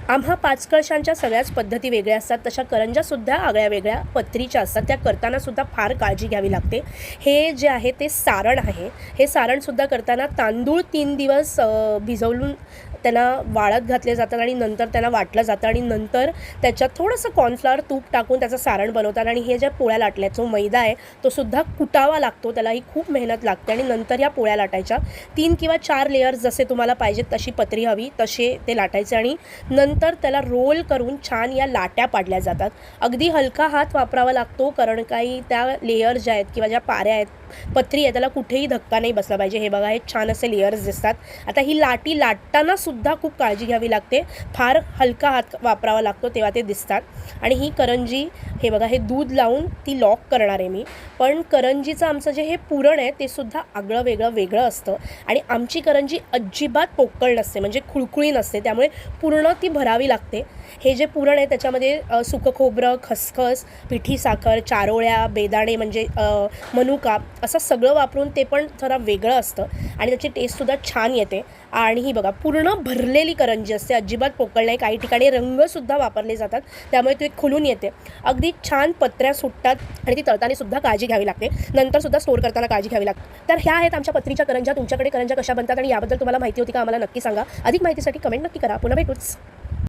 आम्हा 5 कळशांच्या सगळ्याच पद्धती वेगळ्या असतात, तशा करंज्यासुद्धा आगळ्या वेगळ्या पत्रीच्या असतात. त्या करतानासुद्धा फार काळजी घ्यावी लागते. हे जे आहे ते सारण आहे. हे सारणसुद्धा करताना तांदूळ 3 दिवस भिजवून त्यांना वाळत घातले जातात आणि नंतर त्यांना वाटलं जातं आणि नंतर त्याच्यात थोडंसं कॉर्नफ्लॉवर तूप टाकून त्याचं सारण बनवतात आणि हे ज्या पोळ्या लाटल्या जो मैदा आहे तो सुद्धा कुटावा लागतो, त्यालाही खूप मेहनत लागते आणि नंतर या पोळ्या लाटायच्या. 3 किंवा 4 लेयर्स जसे तुम्हाला पाहिजेत तशी पत्री हवी तसे ते लाटायचे आणि नंतर त्याला रोल करून छान या लाट्या पाडल्या जातात. अगदी हलका हात वापरावा लागतो, कारण काही त्या लेयर्स ज्या आहेत किंवा ज्या पाऱ्या आहेत, पत्री आहे, त्याला कुठेही धक्का नाही बसला पाहिजे. हे बघा, हे छान असे लेयर्स दिसतात. आता ही लाटी लाटताना सुद्धा खूप काळजी घ्यावी लागते. फार हलका हात वापरावा लागतो तेव्हा ते दिसतात. आणि ही करंजी हे बघा, हे दूध लावून ती लॉक करणार आहे मी. पण करंजीचं आमचं जे हे पुरण आहे ते सुद्धा आगळं वेगळं असतं आणि आमची करंजी अजिबात पोकळ नसते, म्हणजे खुळखुळी नसते, त्यामुळे पूर्ण ती भरावी लागते. हे जे पुरण आहे त्याच्यामध्ये सुकं खोबरं, खसखस, पिठी साखर, चारोळ्या, बेदाणे म्हणजे मनुका असं सगळं वापरून ते पण जरा वेगळं असतं आणि त्याची टेस्टसुद्धा छान येते. आणि ही बघा, पूर्ण भरलेली करंजी असते, अजिबात पोकळ नाही. काही ठिकाणी रंगसुद्धा वापरले जातात, त्यामुळे ती खुलून येते. अगदी छान पत्र्या सुटतात आणि ती तळतानासुद्धा काळजी घ्यावी लागते, नंतरसुद्धा स्टोअर करताना काळजी घ्यावी लागते. तर ह्या आहेत आमच्या पत्रीच्या करंज्या. तुमच्याकडे करंज्या कशा बनतात आणि याबद्दल तुम्हाला माहिती होती का आम्हाला नक्की सांगा. अधिक माहितीसाठी कमेंट नक्की करा. पुन्हा भेटूच.